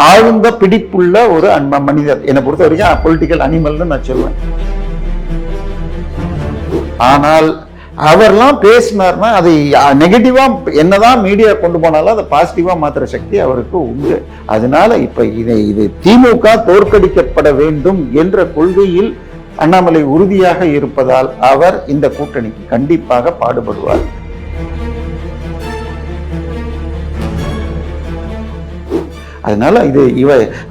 ஆழ்ந்த பிடிப்புள்ள ஒரு மனிதர். என்னை பொறுத்த வரைக்கும் பொலிட்டிக்கல் அனிமல்னு நான் சொல்லுவேன். ஆனால் அவர்லாம் பேசினார்னா அதை நெகட்டிவா என்னதான் மீடியா கொண்டு போனாலும் அதை பாசிட்டிவா மாத்துற சக்தி அவருக்கு உண்டு. அதனால இப்ப இது திமுக தோற்கடிக்கப்பட வேண்டும் என்ற கொள்கையில் அண்ணாமலை உறுதியாக இருப்பதால் அவர் இந்த கூட்டணிக்கு கண்டிப்பாக பாடுபடுவார். அதனால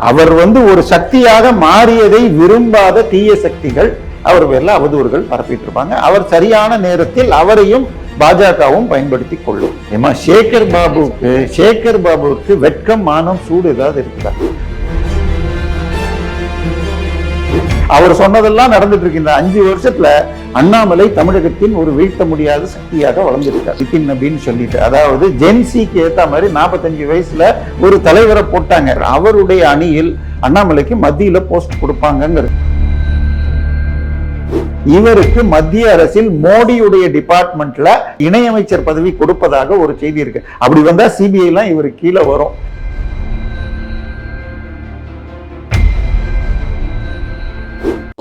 அவர் ஒரு சக்தியாக மாறியதை விரும்பாத தீய சக்திகள் அவர் பேர்ல அவதூறுகள் பரப்பிட்டு இருப்பாங்க. அவர் சரியான நேரத்தில் அவரையும் பாஜகவும் பயன்படுத்தி கொள்ளும். ஏமா சேகர் பாபுவுக்கு வெட்கம், மானம், சூடு ஏதாவது இருக்குதா? அவர் சொன்னதெல்லாம் நடந்துட்டு இருக்கு. இந்த 5 வருஷத்துல அண்ணாமலை தமிழகத்தின் ஒரு வீழ்த்த முடியாத சக்தியாக வளர்ந்துருக்கார். நிதின் நபின்னு சொல்லிட்டு, அதாவது ஜென்சிக்கு ஏத்த மாதிரி 45 வயசுல ஒரு தலைவரை போட்டாங்க. அவருடைய அணியில் அண்ணாமலைக்கு மத்தியில போஸ்ட் கொடுப்பாங்கிறது. இவருக்கு மத்திய அரசில் மோடியுடைய டிபார்ட்மெண்ட்ல இணையமைச்சர் பதவி கொடுப்பதாக ஒரு செய்தி இருக்கு. அப்படி வந்தா சிபிஐ எல்லாம் இவரு கீழே வரும்.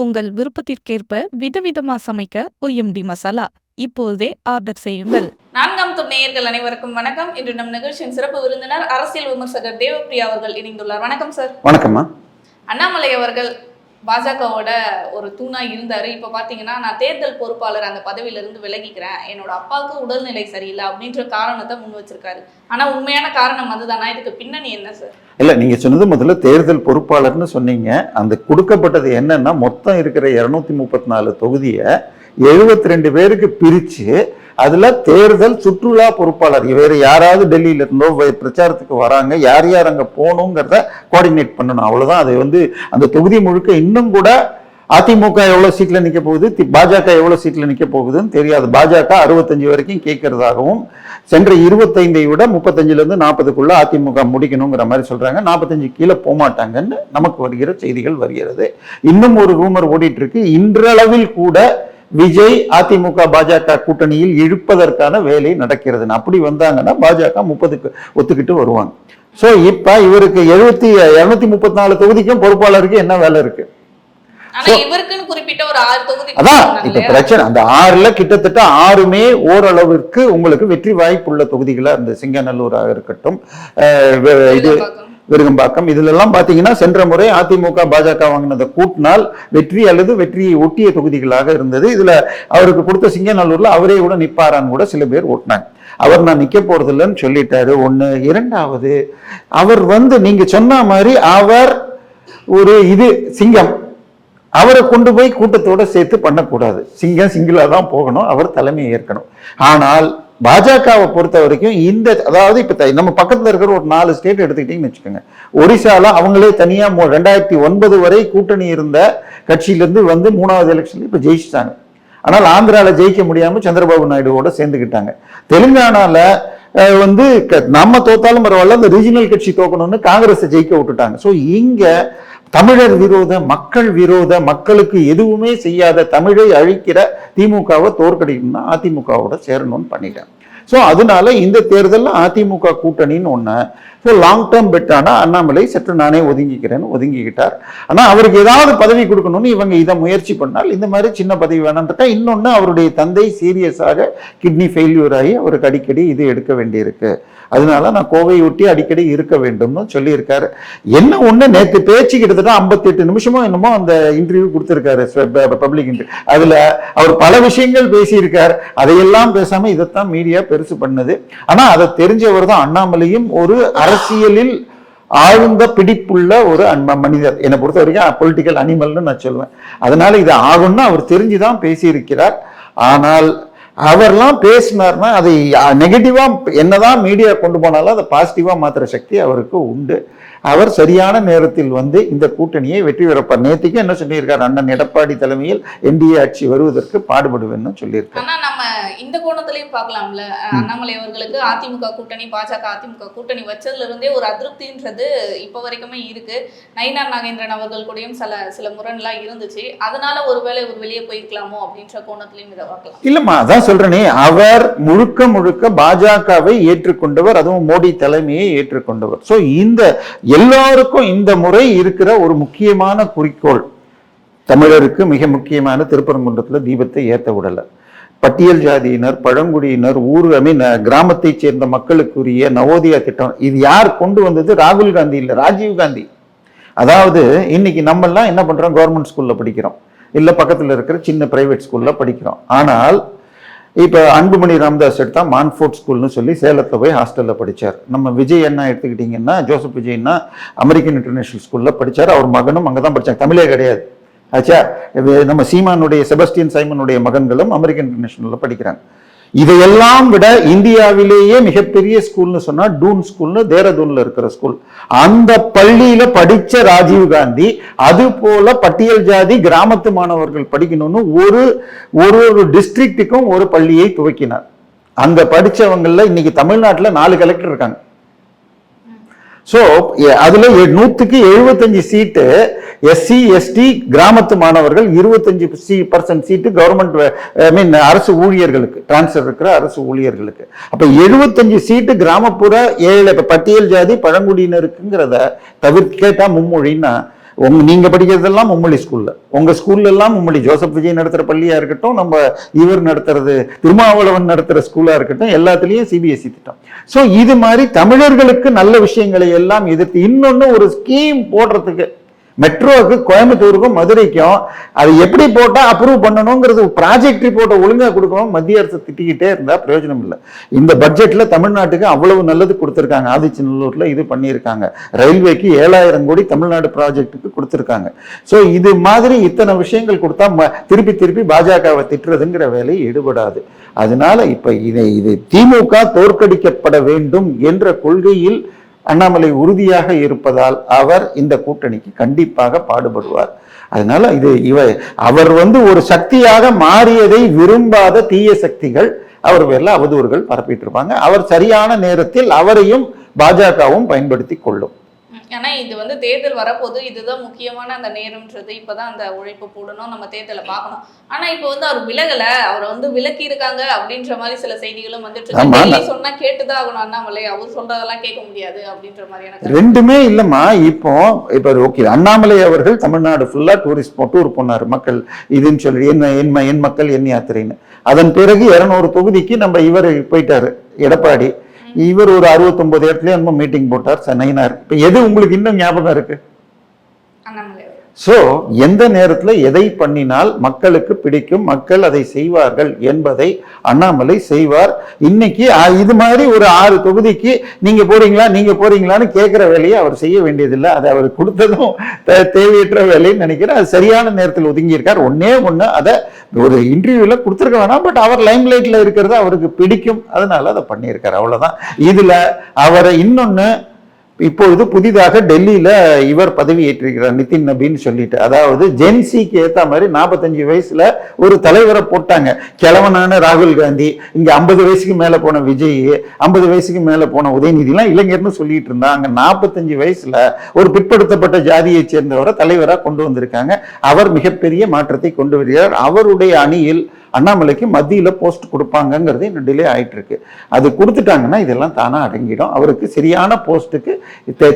உங்கள் விருப்பத்திற்கேற்ப விதவிதமா சமைக்க OMD மசாலா இப்போதே ஆர்டர் செய்யுங்கள். 4ஆம் துணை நேயர்கள் அனைவருக்கும் வணக்கம். இன்று நம் நிகழ்ச்சியின் சிறப்பு விருந்தினர் அரசியல் விமர்சகர் தேவப்பிரியா அவர்கள் இணைந்துள்ளார். வணக்கம் சார். வணக்கம்மா. அண்ணாமலை அவர்கள் பாஜகவோட ஒரு தூணா இருந்தாரு. இப்ப பாத்தீங்கன்னா, நான் தேர்தல் பொறுப்பாளர் அந்த பதவியில இருந்து விலகிக்கிறேன், என்னோட அப்பாவுக்கு உடல்நிலை சரியில்லை அப்படின்ற காரணத்தை முன் வச்சிருக்காரு. ஆனா உண்மையான காரணம் அதுதானா? இதுக்கு பின்னணி என்ன சார்? இல்ல, நீங்க சொன்னது முதல்ல தேர்தல் பொறுப்பாளர்னு சொன்னீங்க. அந்த கொடுக்கப்பட்டது என்னன்னா, மொத்தம் இருக்கிற 234 தொகுதியை 72 பேருக்கு பிரிச்சு அதுல தேர்தல் சுற்றுலா பொறுப்பாளர் வேற யாராவது டெல்லியில இருந்தோ பிரச்சாரத்துக்கு வராங்க, யார் யார் அங்க போகணுங்கிறத கோஆர்டினேட் பண்ணணும். அவ்வளவுதான். அது அந்த தொகுதி முழுக்க இன்னும் கூட அதிமுக எவ்வளவு சீட்ல நிக்க போகுது, பாஜக எவ்வளவு சீட்ல நிக்க போகுதுன்னு தெரியாது. பாஜக 65 வரைக்கும் கேட்கறதாகவும், சென்ற 25 விட 35ல இருந்து 40க்குள்ள அதிமுக முடிக்கணுங்கிற மாதிரி சொல்றாங்க. 45 கீழே போகமாட்டாங்கன்னு நமக்கு வருகிற செய்திகள் வருகிறது. இன்னும் ஒரு ரூமர் ஓடிட்டு இருக்கு. இன்றளவில் கூட விஜய் அதிமுக பாஜக கூட்டணியில் இழுப்பதற்கான வேலை நடக்கிறது. அப்படி வந்தாங்கன்னா பாஜக 30க்கு ஒத்துக்கிட்டு வருவாங்க. சோ இப்ப இவருக்கு 234 தொகுதிக்கும் பொறுப்பாளருக்கு என்ன வேலை இருக்கு? அதான் இப்ப பிரச்சனை. அந்த 6ல கிட்டத்தட்ட 6மே ஓரளவிற்கு உங்களுக்கு வெற்றி வாய்ப்புள்ள தொகுதிகளா இருந்தது. சிங்கநல்லூராக இருக்கட்டும், இது விருகம்பாக்கம், இதுல எல்லாம் பாத்தீங்கன்னா சென்ற முறை அதிமுக பாஜக வாங்கினதை கூட்டினால் வெற்றி அல்லது வெற்றியை ஒட்டிய தொகுதிகளாக இருந்தது. இதுல அவருக்கு கொடுத்த சிங்கநல்லூர்ல அவரே கூட நிப்பாரான்னு கூட சில பேர் ஓட்டினாங்க. அவர் நான் நிக்க போறது இல்லைன்னு சொல்லிட்டாரு. ஒண்ணு. இரண்டாவது, அவர் நீங்க சொன்ன மாதிரி அவர் ஒரு சிங்கம், அவரை கொண்டு போய் கூட்டத்தோட சேர்த்து பண்ணக்கூடாது. சிங்கம் சிங்கிளா தான் போகணும், அவர் தலைமையை ஏற்கணும். ஆனால் பாஜகவை பொறுத்த வரைக்கும் அதாவது இப்ப நம்ம பக்கத்துல இருக்கிற ஒரு 4 ஸ்டேட் எடுத்துக்கிட்டீங்கன்னு வச்சுக்கோங்க. ஒரிசால அவங்களே தனியா 2009 வரை கூட்டணி இருந்த கட்சியிலிருந்து 3வது எலெக்ஷன்ல இப்ப ஜெயிச்சிட்டாங்க. ஆனால் ஆந்திரால ஜெயிக்க முடியாம சந்திரபாபு நாயுடுவோட சேர்ந்துக்கிட்டாங்க. தெலுங்கானால நம்ம தோத்தாலும் பரவாயில்ல, அந்த ரீஜனல் கட்சி தோக்கணும்னு காங்கிரஸ் ஜெயிக்க விட்டுட்டாங்க. சோ இங்க தமிழர் விரோத, மக்கள் விரோத, மக்களுக்கு எதுவுமே செய்யாத, தமிழை அழிக்கிற திமுகவை தோற்கடிக்கணும்னா அதிமுகவோட சேரணும்னு பண்ணிட்டேன். ஸோ அதனால இந்த தேர்தலில் அதிமுக கூட்டணின்னு ஒன்று. ஸோ லாங் டேர்ம் பெட்டானா அண்ணாமலை சற்று நானே ஒதுங்கிக்கிறேன்னு ஒதுங்கிக்கிட்டார். ஆனால் அவருக்கு ஏதாவது பதவி கொடுக்கணும்னு இவங்க இதை முயற்சி பண்ணால் இந்த மாதிரி சின்ன பதவி வேணான்றக்கா. இன்னொன்று, அவருடைய தந்தை சீரியஸாக கிட்னி ஃபெயில்யூர் ஆகி அவருக்கு அடிக்கடி இது எடுக்க வேண்டியிருக்கு. அதனால நான் கோவை ஒட்டி அடிக்கடி இருக்க வேண்டும்னு சொல்லியிருக்காரு. என்ன ஒண்ணு, நேற்று பேச்சு கிட்டத்தட்ட 58 நிமிஷமோ என்னமோ அந்த இன்டர்வியூ கொடுத்திருக்காரு, பப்ளிக் இன்டர்வியூ. அதுல அவர் பல விஷயங்கள் பேசியிருக்காரு. அதையெல்லாம் பேசாம இதைத்தான் மீடியா பெருசு பண்ணது. ஆனா அதை தெரிஞ்சவர் தான் அண்ணாமலையும் ஒரு அரசியலில் ஆழ்ந்த பிடிப்புள்ள ஒரு மனிதர். என்னை பொறுத்த வரைக்கும் பொலிட்டிக்கல் அனிமல்னு நான் சொல்லுவேன். அதனால இது ஆகும்னு அவர் தெரிஞ்சுதான் பேசியிருக்கிறார். ஆனால் அவர்லாம் பேசினார்னா அதை நெகட்டிவா என்னதான் மீடியா கொண்டு போனாலும் அதை பாசிட்டிவா மாத்துற சக்தி அவருக்கு உண்டு. அவர் சரியான நேரத்தில் இந்த கூட்டணியை வெற்றி பெறப்பார். நேற்றுக்கு என்ன சொல்லியிருக்காரு, அண்ணன் எடப்பாடி தலைமையில் NDA ஆட்சி வருவதற்கு பாடுபடுவேன்னு சொல்லியிருக்காரு. ஆனா நம்ம இந்த கோணத்திலையும் பார்க்கலாம்ல. அண்ணாமலை அவர்களுக்கு அதிமுக கூட்டணி, பாஜக அதிமுக கூட்டணி வச்சதுல இருந்தே ஒரு அதிருப்தின்றது இப்ப வரைக்குமே இருக்கு. நயினார் நாகேந்திரன் அவர்கள் கூடயும் சில முரண்லாம் இருந்துச்சு. அதனால ஒருவேளை ஒரு வெளியே போயிருக்கலாமோ அப்படின்ற கோணத்திலையும் இதை பார்க்கலாம். இல்லம்மா, அதான் சொல்றேனே, அவர் முழுக்க முழுக்க பாஜகவை ஏற்றுக்கொண்டவர், அதுவும் மோடி தலைமையை ஏற்றுக்கொண்டவர். சோ இந்த எல்லாருக்கும் இந்த முறை இருக்கிற ஒரு முக்கியமான குறிக்கோள், தமிழருக்கு மிக முக்கியமான திருப்பரங்குன்றத்துல தீபத்தை ஏத்த விடல. பட்டியல் ஜாதியினர், பழங்குடியினர், கிராமத்தை சேர்ந்த மக்களுக்குரிய நவோதயா திட்டம், இது யார் கொண்டு வந்தது? ராகுல் காந்தி இல்ல, ராஜீவ் காந்தி. அதாவது இன்னைக்கு நம்ம எல்லாம் என்ன பண்றோம்? கவர்மெண்ட் ஸ்கூல்ல படிக்கிறோம், இல்ல பக்கத்துல இருக்கிற சின்ன பிரைவேட் ஸ்கூல்ல படிக்கிறோம். ஆனால் இப்ப அன்புமணி ராமதாஸ் எடுத்தா மான்ஃபோர்ட் ஸ்கூல்னு சொல்லி சேலத்துல போய் ஹாஸ்டல்ல படிச்சார். நம்ம விஜய் என்ன எடுத்துக்கிட்டீங்கன்னா, ஜோசப் விஜய்னா அமெரிக்கன் இன்டர்நேஷனல் ஸ்கூல்ல படிச்சார். அவர் மகனும் அங்கதான் படிச்சாங்க, தமிழே கிடையாது. ஆச்சா, நம்ம சீமானுடைய செபஸ்டியன் சைமனுடைய மகன்களும் அமெரிக்கன் இன்டர்நேஷனல்ல படிக்கிறாங்க. இதையெல்லாம் விட இந்தியாவிலேயே மிகப்பெரிய ஸ்கூல்னு சொன்னா டூன் ஸ்கூல்னு தேரதூன்ல இருக்கிற ஸ்கூல். அந்த பள்ளியில படிச்ச ராஜீவ் காந்தி அது போல பட்டியல் ஜாதி கிராமத்து மாணவர்கள் படிக்கணும்னு ஒரு டிஸ்ட்ரிக்ட்டுக்கும் ஒரு பள்ளியை துவக்கினார். அங்க படிச்சவங்கல இன்னைக்கு தமிழ்நாட்டுல 4 கலெக்டர் இருக்காங்க. சோ அதுல 100க்கு 75 சீட்டு எஸ்சி எஸ்டி கிராமத்து மாணவர்கள், 25% சீட்டு கவர்மெண்ட் அரசு ஊழியர்களுக்கு, டிரான்ஸ்ஃபர் இருக்கிற அரசு ஊழியர்களுக்கு. அப்ப 75 சீட்டு கிராமப்புற ஏழை பட்டியல் ஜாதி பழங்குடியினருக்குங்கிறத தவிர்த்து கேட்டா மும்மொழின்னா, நீங்க படிக்கிறதெல்லாம் மும்மொழி ஸ்கூல்ல, உங்க ஸ்கூல்ல எல்லாம் மும்மொழி. ஜோசப் விஜய் நடத்துற பள்ளியா இருக்கட்டும், நம்ம இவர் நடத்துறது திருமாவளவன் நடத்துற ஸ்கூலா இருக்கட்டும், எல்லாத்துலயும் சிபிஎஸ்இ திட்டம். சோ இது மாதிரி தமிழர்களுக்கு நல்ல விஷயங்களை எல்லாம் எதிர்த்து இன்னொன்னு ஒரு ஸ்கீம் போடுறதுக்கு, மெட்ரோவுக்கு கோயம்புத்தூருக்கும் மதுரைக்கும் அது எப்படி போட்டா அப்ரூவ் பண்ணணுங்கிறது ப்ராஜெக்ட் ரிப்போர்ட்டை ஒழுங்கா கொடுக்கணும். மத்திய அரசு திட்டிக்கிட்டே இருந்தா பிரயோஜனம் இல்லை. இந்த பட்ஜெட்ல தமிழ்நாட்டுக்கு அவ்வளவு நல்லது கொடுத்திருக்காங்க. ஆதிச்சநல்லூர்ல இது பண்ணியிருக்காங்க. ரயில்வேக்கு 7000 கோடி தமிழ்நாடு ப்ராஜெக்டுக்கு கொடுத்திருக்காங்க. சோ இது மாதிரி இத்தனை விஷயங்கள் கொடுத்தா திருப்பி திருப்பி பாஜகவை திட்டுறதுங்கிற வேலை ஈடுபடாது. அதனால இப்ப இது திமுக தோற்கடிக்கப்பட வேண்டும் என்ற கொள்கையில் அண்ணாமலை உறுதியாக இருப்பதால் அவர் இந்த கூட்டணிக்கு கண்டிப்பாக பாடுபடுவார். அதனால அவர் ஒரு சக்தியாக மாறியதை விரும்பாத தீய சக்திகள் அவர் பேர்ல அவதூறுகள் பரப்பிட்டு இருப்பாங்க. அவர் சரியான நேரத்தில் அவரையும் பாஜகவும் பயன்படுத்தி கொள்ளும். ஏன்னா இது தேர்தல் வரப்போது, இதுதான் முக்கியமான அந்த நேரம்ன்றது. இப்பதான் அந்த உழைப்பு போடணும், நம்ம தேர்தலை பார்க்கணும். ஆனா இப்போ அவர் விலகல, அவர் விலக்கி இருக்காங்க அப்படின்ற மாதிரி சில செய்திகளும் வந்துட்டு சொன்னா கேட்டுதான் ஆகணும். அண்ணாமலை அவர் சொல்றதெல்லாம் கேட்க முடியாது அப்படின்ற மாதிரி ரெண்டுமே இல்லம்மா. இப்போ ஓகே, அண்ணாமலை அவர்கள் தமிழ்நாடு ஃபுல்லா டூர் போனார். மக்கள் இதுன்னு சொல்லி என் மக்கள் என் யாத்திரைன்னு. அதன் பிறகு 200 தொகுதிக்கு நம்ம இவர் போயிட்டாரு எடப்பாடி. இவர் ஒரு 69 இடத்துல நம்ம மீட்டிங் போட்டார் நயினார். இப்ப எது உங்களுக்கு இன்னும் ஞாபகம் இருக்கு? சோ எந்த நேரத்துல எதை பண்ணினால் மக்களுக்கு பிடிக்கும், மக்கள் அதை செய்வார்கள் என்பதை அண்ணாமலை செய்வார். இன்னைக்கு இது மாதிரி ஒரு 6 தொகுதிக்கு நீங்க போறீங்களான்னு கேட்கிற வேலையை அவர் செய்ய வேண்டியதில்லை. அதை அவர் கொடுத்ததும் தேவையற்ற வேலைன்னு நினைக்கிறேன். அது சரியான நேரத்தில் ஒதுங்கி இருக்கார். ஒண்ணு அதை ஒரு இன்டர்வியூல கொடுத்துருக்க வேணாம், பட் அவர் லைம் லைட்ல இருக்கிறது அவருக்கு பிடிக்கும், அதனால அதை பண்ணியிருக்காரு. அவ்வளவுதான். இதுல அவரை இன்னொன்னு, இப்பொழுது புதிதாக டெல்லியில இவர் பதவி ஏற்றிருக்கிறார், நிதின் நபின்னு சொல்லிட்டு. அதாவது ஜென்சிக்கு ஏத்த மாதிரி 45 வயசுல ஒரு தலைவரை போட்டாங்க. கிழவனான ராகுல் காந்தி, இங்க 50 வயசுக்கு மேல போன விஜய், 50 வயசுக்கு மேல போன உதயநிதி எல்லாம் இளைஞர்னு சொல்லிட்டு இருந்தாங்க. 45 வயசுல ஒரு பிற்படுத்தப்பட்ட ஜாதியை சேர்ந்தவரை தலைவரா கொண்டு வந்திருக்காங்க. அவர் மிகப்பெரிய மாற்றத்தை கொண்டு வருகிறார். அவருடைய அணியில் அண்ணாமலைக்கு மத்தியில போஸ்ட் கொடுப்பாங்கிறது இன்னும் டிலே ஆயிட்டு இருக்கு. அது கொடுத்துட்டாங்கன்னா இதெல்லாம் தானா அடங்கிடும். அவருக்கு சரியான போஸ்ட்டுக்கு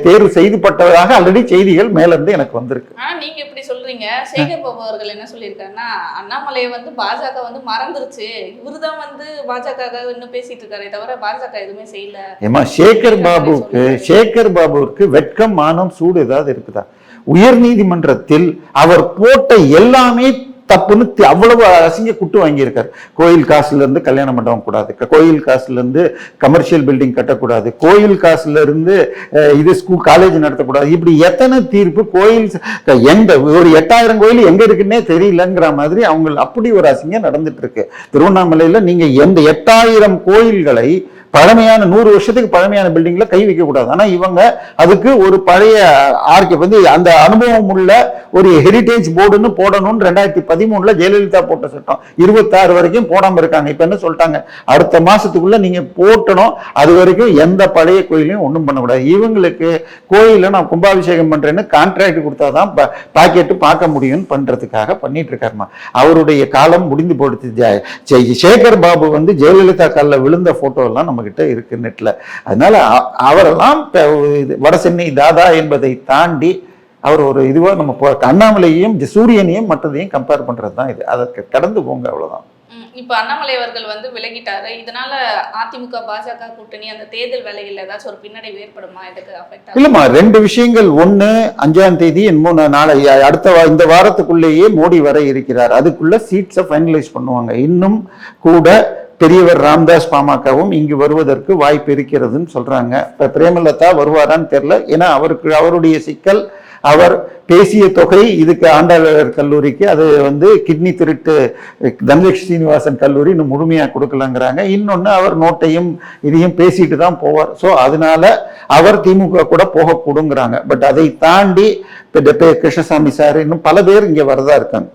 தேர்வு செய்யப்பட்டதாக ஆல்ரெடி செய்திகள் மேல இருந்து எனக்கு வந்திருக்கு. ஆனா நீங்க இப்படி சொல்றீங்க. சேகர் பாபு அவர்கள் என்ன சொல்லியிருக்காருன்னா, அண்ணாமலையை பாஜக மறந்துருச்சு, இவருதான் பாஜக இன்னும் பேசிட்டு இருக்காரே தவிர பாஜக எதுவுமே செய்யல. ஏமா சேகர் பாபுவுக்கு வெட்கம், மானம், சூடு ஏதாவது இருக்குதா? உயர் நீதிமன்றத்தில் அவர் போட்ட எல்லாமே தப்புன்னு அவ்வளவு அசிங்க குட்டு வாங்கியிருக்காரு. கோயில் காசுல இருந்து கல்யாண மண்டபம் கூடாது, கோயில் காசுல இருந்து கமர்ஷியல் பில்டிங் கட்டக்கூடாது, கோயில் காசுல இருந்து இது ஸ்கூல் காலேஜ் நடத்தக்கூடாது. இப்படி எத்தனை தீர்ப்பு கோயில் ஒரு 8000 கோயில் எங்க இருக்குன்னே தெரியலங்கிற மாதிரி அவங்க அப்படி ஒரு அசிங்கம் நடந்துட்டு இருக்கு. திருவண்ணாமலையில நீங்க எந்த 8000 கோயில்களை பழமையான 100 வருஷத்துக்கு பழமையான பில்டிங்ல கை வைக்க கூடாது. ஆனா இவங்க அதுக்கு ஒரு பழைய வந்து அந்த அனுபவம் உள்ள ஒரு ஹெரிடேஜ் போர்டுன்னு போடணும்னு 2013 ஜெயலலிதா போட்ட சட்டம் 26 வரைக்கும் போடாம இருக்காங்க. இப்ப என்ன சொல்லிட்டாங்க, அடுத்த மாசத்துக்குள்ள நீங்க போட்டணும், அது வரைக்கும் எந்த பழைய கோயிலையும் ஒண்ணும் பண்ணக்கூடாது. இவங்களுக்கு கோயில நான் கும்பாபிஷேகம் பண்றேன்னு கான்ட்ராக்ட் கொடுத்தாதான் பாக்கெட்டு பார்க்க முடியும்னு பண்றதுக்காக பண்ணிட்டு இருக்காருமா. அவருடைய காலம் முடிந்து போடுச்சு. சேகர் பாபு வந்து ஜெயலலிதா காலில் விழுந்த போட்டோ எல்லாம் நம்ம கிட்ட இருக்கு நெட்ல. அதனால அவரெல்லாம் வட சென்னை தாதா என்பதை தாண்டி அவர் ஒரு இதுவா நம்ம அண்ணாமலையையும் சூரியனையும் மற்றதையும் கம்பேர் பண்றது தான் இது. அதற்கு கடந்து போங்க, அவ்வளவுதான். இப்ப அண்ணாமலை அவர்கள் வந்து விலகிட்டாரு. இதனால அதிமுக பாஜக கூட்டணி அந்த தேர்தல் வேலைகள் ஏதாச்சும் ஒரு பின்னடைவு ஏற்படுமா? இதுக்கு அஃபெக்ட் இல்லம்மா, 2 விஷயங்கள். ஒண்ணு, 5ஆம் தேதி நாளை அடுத்த இந்த வாரத்துக்குள்ளேயே மோடி வர இருக்கிறார். அதுக்குள்ள சீட்ஸை ஃபைனலைஸ் பண்ணுவாங்க. இன்னும் கூட பெரியவர் ராம்தாஸ் பாமகவும் இங்கு வருவதற்கு வாய்ப்பு இருக்கிறதுன்னு சொல்றாங்க. இப்ப பிரேமலதா வருவாரான்னு தெரியல. ஏன்னா அவருடைய சிக்கல், அவர் பேசிய தொகை இதுக்கு ஆண்டாளர் கல்லூரிக்கு அது வந்து கிட்னி திருட்டு தனலட்சுமி சீனிவாசன் கல்லூரி இன்னும் முழுமையா கொடுக்கலங்கிறாங்க. இன்னொன்னு, அவர் நோட்டையும் இதையும் பேசிட்டு தான் போவார். ஸோ அதனால அவர் திமுக கூட போகக்கூடுங்கிறாங்க. பட் அதை தாண்டி கிருஷ்ணசாமி சார் இன்னும் பல பேர் இங்க வரதா இருக்காங்க.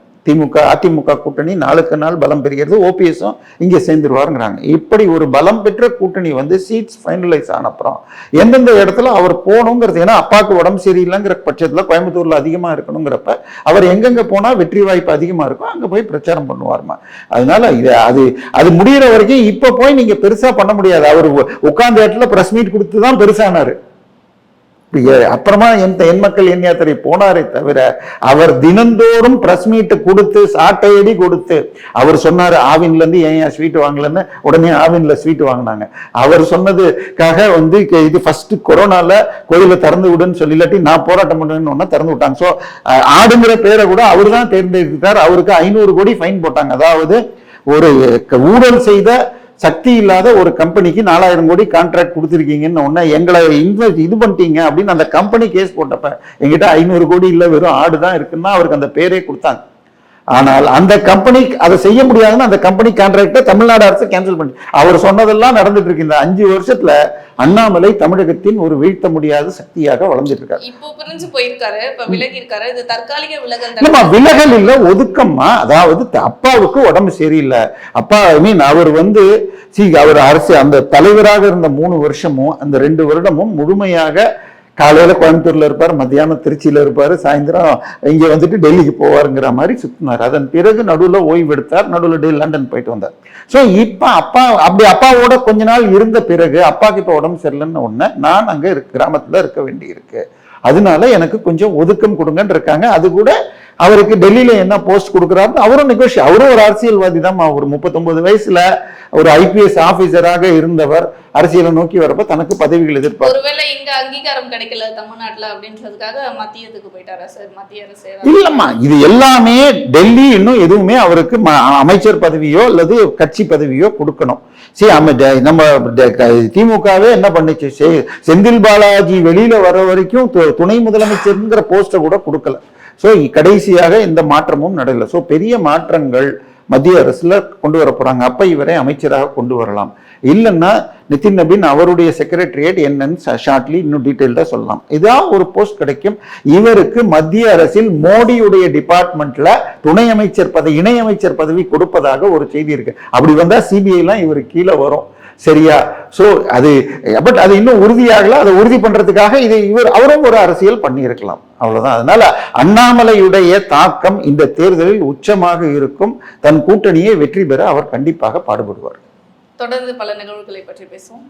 அதிமுக கூட்டணி நாளுக்கு நாள் பலம் பெறுகிறது. ஓபிஎஸும் இங்கே சேர்ந்துருவாருங்கிறாங்க. இப்படி ஒரு பலம் பெற்ற கூட்டணி வந்து சீட்ஸ் ஃபைனலைஸ் ஆன அப்புறம் எந்தெந்த இடத்துல அவர் போகணுங்கிறது, ஏன்னா அப்பாவுக்கு உடம்பு சரியில்லைங்கிற பட்சத்தில் கோயம்புத்தூர்ல அதிகமா இருக்கணுங்கிறப்ப அவர் எங்கெங்க போனா வெற்றி வாய்ப்பு அதிகமா இருக்கும் அங்க போய் பிரச்சாரம் பண்ணுவாருமா. அதனால அது முடிகிற வரைக்கும் இப்ப போய் நீங்க பெருசா பண்ண முடியாது. அவர் உட்கார்ந்த இடத்துல பிரஸ் மீட் கொடுத்து தான் பெருசானாரு. அப்புறமா என் மக்கள் என் யாத்திரை போனாரே தவிர அவர் தினந்தோறும் பிரஸ் மீட் கொடுத்து சாட்டையடி கொடுத்து அவர் சொன்னாரு, ஆவின்ல இருந்து ஏன் ஸ்வீட் வாங்கலன்னு. உடனே ஆவின்ல ஸ்வீட் வாங்கினாங்க. அவர் சொன்னதுக்காக வந்து இது ஃபர்ஸ்ட் கொரோனால கோயில திறந்து விடுன்னு சொல்லி, இல்லாட்டி நான் போராட்டம் பண்ணுவேன்னு திறந்து விட்டாங்க. ஸோ ஆடுங்கிற பேரை கூட அவர் தான் தேர்ந்தெடுத்தார். அவருக்கு 500 கோடி ஃபைன் போட்டாங்க. அதாவது ஒரு ஊழல் செய்த சக்தி இல்லாத ஒரு கம்பெனிக்கு 4000 கோடி கான்ட்ராக்ட் கொடுத்துருக்கீங்கன்னு ஒன்னு எங்களை இது பண்ணிட்டீங்க அப்படின்னு அந்த கம்பெனி கேஸ் போட்டப்ப எங்கிட்ட 500 கோடி இல்ல, வெறும் ஆடு தான் இருக்குன்னா அவருக்கு அந்த பேரே கொடுத்தாங்க. ஆனால் அந்த கம்பெனி அதை செய்ய முடியாதுன்னு அந்த கம்பெனி கான்ட்ராக்டை தமிழ்நாடு அரசு கேன்சல் பண்ணி அவர் சொன்னதெல்லாம் நடந்துட்டு இருக்கு. இந்த 5 வருஷத்துல அண்ணாமலை தமிழகத்தின் ஒரு வீழ்த்த முடியாத சக்தியாக வளர்ந்துட்டு இருக்காரு. இப்போ பிரிஞ்சு போயிருக்காரு, இப்ப விலகி இருக்காரு. இது தற்காலிக விலகல் விலகல் இல்ல, ஒதுக்கம்மா. அதாவது அப்பாவுக்கு உடம்பு சரியில்லை. அப்பா அவர் வந்து அவர் அரசு அந்த தலைவராக இருந்த 3 வருஷமும் அந்த 2 வருடமும் முழுமையாக காலையில கோயம்புத்தூர்ல இருப்பார், மத்தியானம் திருச்சியில இருப்பாரு, சாயந்தரம் இங்க வந்துட்டு டெல்லிக்கு போவாருங்கிற மாதிரி சுத்தினார். அதன் பிறகு நடுவுல ஓய்வு எடுத்தார், நடுவில் லண்டன் போயிட்டு வந்தார். ஸோ இப்ப அப்பாவோட கொஞ்ச நாள் இருந்த பிறகு அப்பாவுக்கு இப்ப உடம்பு சரியில்லைன்னு ஒண்ணு, நான் அங்க கிராமத்துல இருக்க வேண்டி இருக்கு, அதனால எனக்கு கொஞ்சம் ஒதுக்கம் கொடுங்கன்னு இருக்காங்க. அது கூட அவருக்கு டெல்லியில என்ன போஸ்ட் கொடுக்குறாரு, அவரும் அவரும் ஒரு அரசியல்வாதி தான். ஒரு 39 வயசுல ஒரு ஐபிஎஸ் ஆபீசராக இருந்தவர் அரசியலை நோக்கி வரப்ப தனக்கு பதவிகள் எதிர்பார்ப்பு. ஒருவேளை இங்க அங்கீகாரம் கிடைக்கல தமிழ்நாட்டுல அப்படின்றதுக்காக மத்தியத்துக்கு போயிட்டாரா சார்? மத்திய அரசு இல்லம்மா, இது எல்லாமே டெல்லி இன்னும் எதுவுமே அவருக்கு அமைச்சர் பதவியோ அல்லது கட்சி பதவியோ கொடுக்கணும். சரி, நம்ம திமுகவே என்ன பண்ணுச்சு, செந்தில் பாலாஜி வெளியில வர வரைக்கும் துணை முதலமைச்சர்ங்கிற போஸ்ட கூட கொடுக்கல. ஸோ கடைசியாக இந்த மாற்றமும் நடக்கல. ஸோ பெரிய மாற்றங்கள் மத்திய அரசுல கொண்டு வர போறாங்க. அப்ப இவரை அமைச்சராக கொண்டு வரலாம். இல்லைன்னா நிதின் நபீன் அவருடைய செக்ரட்டரியேட் என்னன்னு ஷார்ட்லி இன்னும் டீட்டெயில்டா சொல்லலாம். இதான் ஒரு போஸ்ட் கிடைக்கும். இவருக்கு மத்திய அரசில் மோடியுடைய டிபார்ட்மெண்ட்ல துணை அமைச்சர் பதவி, இணை அமைச்சர் பதவி கொடுப்பதாக ஒரு செய்தி இருக்கு. அப்படி வந்தா சிபிஐ எல்லாம் இவருக்கு கீழே வரும். சரியா? சோ அது பட் அது இன்னும் உறுதியாகல. அதை உறுதி பண்றதுக்காக அவரும் ஒரு அரசியல் பண்ணி இருக்கலாம். அவ்வளவுதான். அதனால அண்ணாமலையுடைய தாக்கம் இந்த தேர்தலில் உச்சமாக இருக்கும். தன் கூட்டணியை வெற்றி பெற அவர் கண்டிப்பாக பாடுபடுவார். தொடர்ந்து பல நிகழ்வுகளை பற்றி பேசுவோம்.